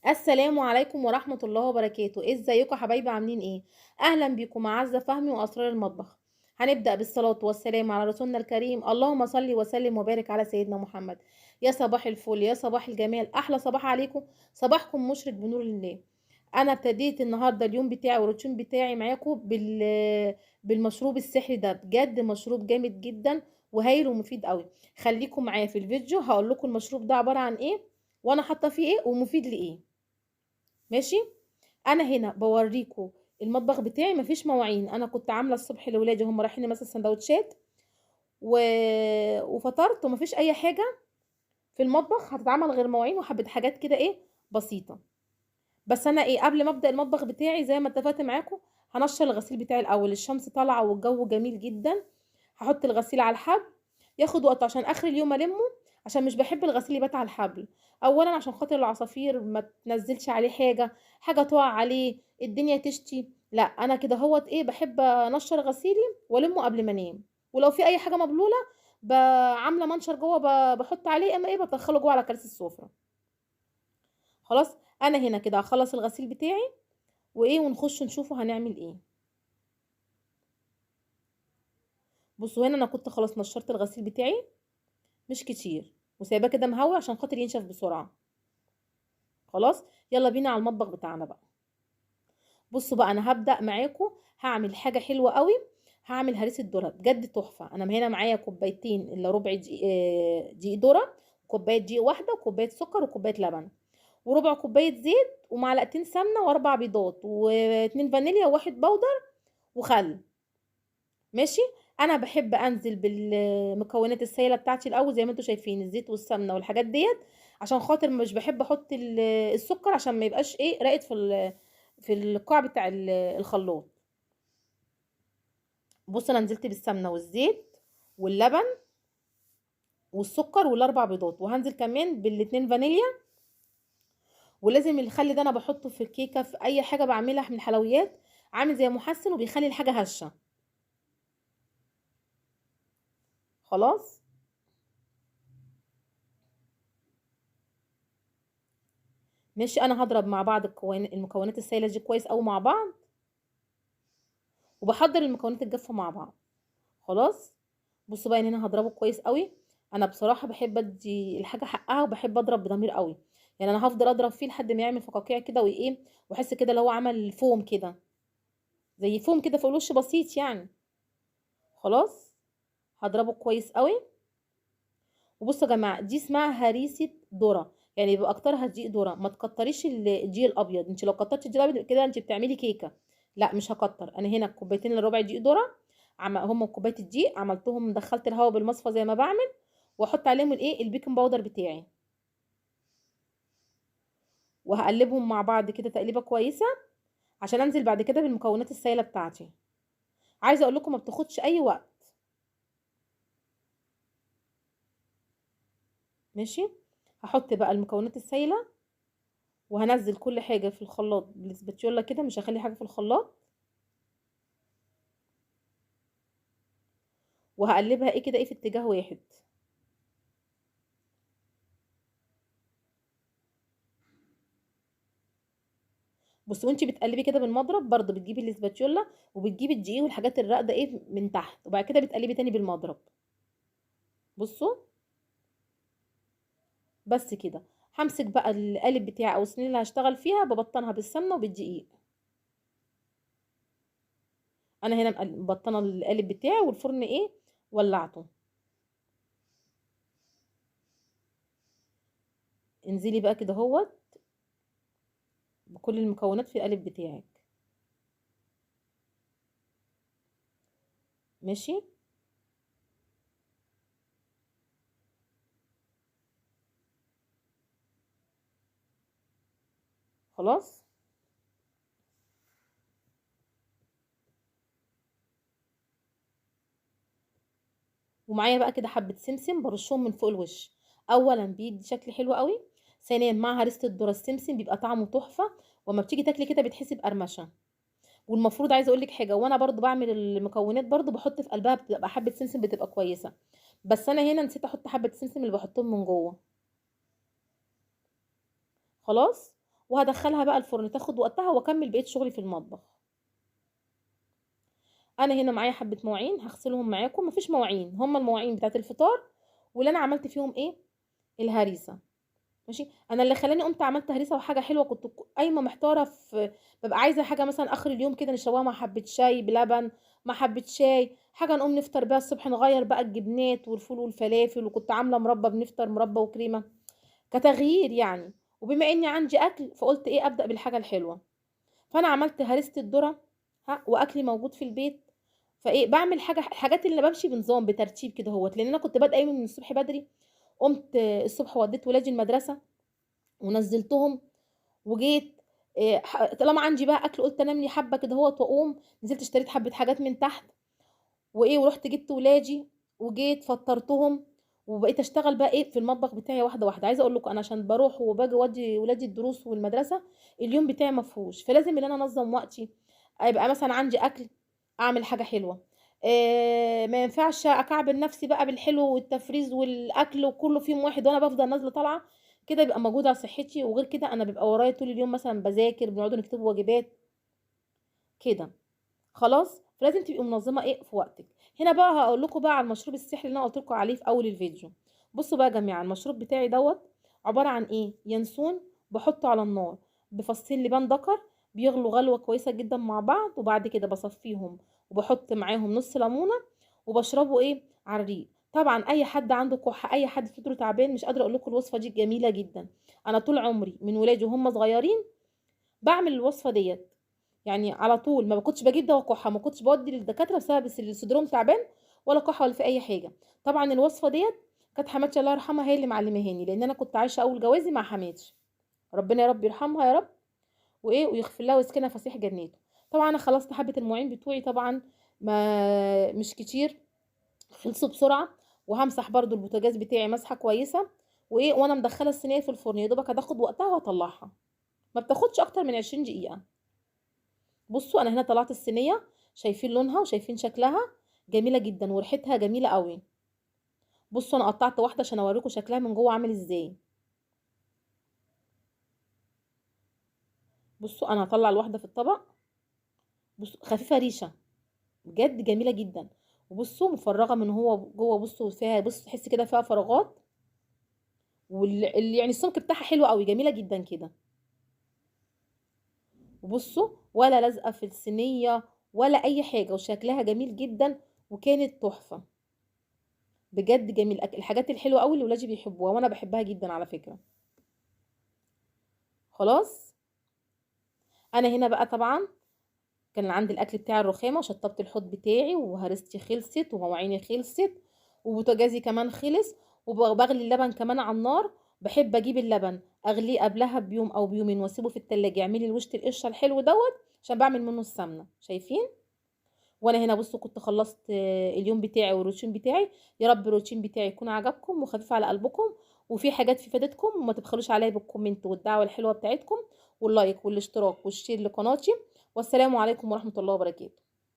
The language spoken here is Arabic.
السلام عليكم ورحمة الله وبركاته. ازيكم يا حبايبي؟ عاملين ايه؟ اهلا بيكم مع عزة فهمي واسرار المطبخ. هنبدأ بالصلاة والسلام على رسولنا الكريم. اللهم صل وسلم وبارك على سيدنا محمد. يا صباح الفل، يا صباح الجمال، احلى صباح عليكم. صباحكم مشرق بنور الله. انا ابتديت النهارده اليوم بتاعي والروتين بتاعي معاكم بالمشروب السحري ده. بجد مشروب جامد جدا وهايل ومفيد قوي. خليكم معايا في الفيديو، هقول لكم المشروب ده عبارة عن ايه وانا حاطه فيه ايه ومفيد لايه. ماشي. انا هنا بوريكم المطبخ بتاعي، مفيش مواعين. انا كنت عامله الصبح لاولادي، هم رايحين مثلا سندوتشات و... وفطرت، ومفيش اي حاجه في المطبخ هتتعمل غير مواعين وحبه حاجات كده ايه بسيطه. بس انا ايه، قبل ما ابدا المطبخ بتاعي زي ما اتفقت معاكم، هنشر الغسيل بتاعي الاول. الشمس طالعه والجو جميل جدا. هحط الغسيل على الحبل، ياخد وقت عشان اخر اليوم المه، عشان مش بحب الغسيل يبات على الحبل. اولا عشان خاطر العصافير ما تنزلش عليه حاجه تقع عليه، الدنيا تشتي. لا انا كده هوت ايه، بحب انشر غسيلي والمه قبل ما انام. ولو في اي حاجه مبلوله عامله منشر جوه، بحط عليه، اما ايه بدخله جوه على كرسي السفره. خلاص. انا هنا كده هخلص الغسيل بتاعي وايه، ونخش نشوفه هنعمل ايه. بصوا هنا انا كنت خلاص نشرت الغسيل بتاعي، مش كتير، وسايباه كده مهوي عشان خاطر ينشف بسرعه. خلاص. يلا بينا على المطبخ بتاعنا بقى. بصوا بقى، انا هبدأ معاكم. هعمل حاجه حلوه قوي. هعمل هريسه ذره بجد تحفه. انا هنا معايا كوبايتين الا ربع دقيق، دقيق ذره، كوبايه دقيق واحده، وكوبايه سكر، وكوبايه لبن، وربع كوبايه زيت، ومعلقتين سمنه، واربع بيضات، واتنين فانيليا، وواحد بودر، وخل. ماشي. انا بحب انزل بالمكونات السائله بتاعتي الاول، زي ما انتم شايفين، الزيت والسمنه والحاجات ديت، عشان خاطر مش بحب احط السكر، عشان ما يبقاش ايه راقد في القاع بتاع الخلاط. بص انا نزلت بالسمنه والزيت واللبن والسكر والاربع بيضات، وهنزل كمان بالاتنين فانيليا. ولازم الخل ده انا بحطه في الكيكه، في اي حاجه بعملها من الحلويات، عامل زي محسن وبيخلي الحاجه هشه. خلاص. ماشي. انا هضرب مع بعض المكونات السائله دي كويس قوي مع بعض، وبحضر المكونات الجافه مع بعض. خلاص. بصوا بقى ان انا هضربه كويس قوي. انا بصراحه بحب ادي الحاجه حقها، وبحب اضرب بضمير قوي. يعني انا هفضل اضرب فيه لحد ما يعمل فقاقيع كده وايه، واحس كده اللي هو عمل فوم كده، زي فوم كده في الوش بسيط يعني. خلاص. هضربه كويس قوي. وبصوا يا جماعه، دي اسمها هريسه ذره، يعني يبقى اكترها دقيق ذره. ما تكتريش الدقيق الابيض. انت لو كترتي الدقيق الابيض كده انت بتعملي كيكه. لا مش هكتر. انا هنا كوبايتين الا ربع دقيق ذره، هم كوبايه الدقيق عملتهم، دخلت الهواء بالمصفى زي ما بعمل، واحط عليهم الايه البيكنج باودر بتاعي، وهقلبهم مع بعض كده تقليبه كويسه، عشان انزل بعد كده بالمكونات السائله بتاعتي. عايزه اقول لكم ما بتاخدش اي وقت. ماشي. هحط بقى المكونات السائله، وهنزل كل حاجه في الخلاط بالسباتيولا كده، مش هخلي حاجه في الخلاط. وهقلبها ايه كده ايه في اتجاه واحد. بصي وانتي بتقلبي كده بالمضرب برضو، بتجيبي الاسباتيولا وبتجيبي الدقيق والحاجات الراقده ايه من تحت، وبعد كده بتقلبي تاني بالمضرب. بصوا. بس كده. همسك بقى القالب بتاعي او الصينيه اللي هشتغل فيها، ببطنها بالسمنه وبالدقيق. انا هنا مبطنه القالب بتاعي، والفرن ايه ولعته. انزلي بقى كده اهوت بكل المكونات في القالب بتاعك. ماشي. خلاص. ومعايا بقى كده حبه سمسم برشهم من فوق الوش. اولا بيدي شكل حلو قوي، ثانيا مع هرسه الذره السمسم بيبقى طعمه تحفه، وما بتيجي تاكلي كده بتحسي بقرمشه. والمفروض عايزه اقول لك حاجه، وانا برضو بعمل المكونات برضو بحط في قلبها بتبقى حبه سمسم، بتبقى كويسه. بس انا هنا نسيت احط حبه السمسم اللي بحطهم من جوه. خلاص. وهدخلها بقى الفرن تاخد وقتها واكمل بقيه شغلي في المطبخ. انا هنا معايا حبه مواعين هغسلهم معاكم. مفيش مواعين، هما المواعين بتاعت الفطار واللي انا عملت فيهم ايه، الهريسه. ماشي. انا اللي خلاني قمت عملت هريسه وحاجه حلوه، كنت قايمه محتاره في، ببقى عايزه حاجه مثلا اخر اليوم كده نشربها مع حبه شاي بلبن، مع حبه شاي، حاجه نقوم نفطر بيها الصبح، نغير بقى الجبنات والفول والفلافل، وكنت عامله مربى، بنفطر مربى وكريمه كتغيير يعني. وبما اني عندي اكل فقلت ايه ابدا بالحاجه الحلوه. فانا عملت هريسه الذره، ها، واكلي موجود في البيت. فايه بعمل حاجه، الحاجات اللي بمشي بنظام بترتيب كده اهوت، لان انا كنت بادئه يومي من الصبح بدري. قمت الصبح وديت ولادي المدرسه ونزلتهم وجيت. طالما عندي بقى اكل قلت انام لي حبه كده اهوت واقوم نزلت اشتريت حبه حاجات من تحت وايه، ورحت جبت ولادي وجيت فطرتهم. وبقيت اشتغل بقى ايه في المطبخ بتاعي واحده واحده. عايزه اقول لكم انا عشان بروح وباجي اودي ولادي الدروس والمدرسه، اليوم بتاعي مفهوش، فلازم ان انا انظم وقتي. يبقى مثلا عندي اكل اعمل حاجه حلوه. ما ينفعش اكعبل نفسي بقى بالحلو والتفريز والاكل وكله في يوم واحد وانا بفضل نازله طالعه كده، يبقى موجود على صحتي. وغير كده انا بيبقى ورايا طول اليوم مثلا بذاكر، بنقعد نكتب واجبات كده. خلاص، فلازم تبقي منظمه ايه في وقتك. هنا بقى هقول لكم بقى على المشروب السحري اللي انا قلت لكم عليه في اول الفيديو. بصوا بقى يا جماعه، المشروب بتاعي دوت عباره عن ايه، ينسون بحطه على النار بفصين لبان دكر، بيغلوا غلوه كويسه جدا مع بعض، وبعد كده بصفيهم وبحط معاهم نص ليمونه وبشربه ايه على الريق. طبعا اي حد عنده كحه، اي حد صدره تعبان، مش قادره اقول لكم الوصفه دي جميله جدا. انا طول عمري من ولادي وهم صغيرين بعمل الوصفه ديت. يعني على طول ما كنتش بجيب دواء كحه، ما كنتش بودي للدكاتره بسبب صدرهم تعبان ولا كحه ولا في اي حاجه. طبعا الوصفه ديت كانت حماتي الله يرحمها هي اللي معلمهاني، لان انا كنت عايشه اول جوازي مع حماتي. ربنا يا رب يرحمها يا رب، وايه ويغفر لها ويسكنها فسيح جناته. طبعا انا خلصت حبه المواعين بتوعي طبعا، ما مش كتير، خلصوا بسرعه. وهمسح برضو البوتاجاز بتاعي مسحه كويسه، وايه وانا مدخله الصينيه في الفرن يا دوبك هتاخد وقتها وهطلعها، ما بتاخدش اكتر من 20 دقيقه. بصوا انا هنا طلعت الصينيه، شايفين لونها وشايفين شكلها جميله جدا وريحتها جميله قوي. بصوا انا قطعت واحده عشان اوريكم شكلها من جوه عامل ازاي. بصوا انا هطلع الواحده في الطبق. بصوا خفيفه ريشه، بجد جميله جدا. وبصوا مفرغه من هو جوه، بصوا فيها، بصوا تحس كده فيها فراغات، يعني السمك بتاعها حلو قوي، جميله جدا كده. وبصوا ولا لازقه في الصينيه ولا اي حاجه، وشكلها جميل جدا وكانت تحفه. بجد جميل، الحاجات الحلوه قوي اللي ولادي بيحبوها وانا بحبها جدا على فكره. خلاص. انا هنا بقى طبعا كان عندي الاكل بتاع الرخامه، وشطبت الحوض بتاعي وهرستي خلصت ومواعيني خلصت وبوتاجازي كمان خلص. وبغلي اللبن كمان على النار. بحب اجيب اللبن اغليه قبلها بيوم او بيومين واسيبه في التلاجة يعملي الوش القشره الحلو دوت، عشان بعمل منه السمنه، شايفين. وانا هنا بصوا كنت خلصت اليوم بتاعي والروتين بتاعي. يا رب الروتين بتاعي يكون عجبكم وخفيف على قلبكم، وفي حاجات في فادتكم، وما تبخلوش عليا بالكومنت والدعوه الحلوه بتاعتكم واللايك والاشتراك والشير لقناتي. والسلام عليكم ورحمه الله وبركاته.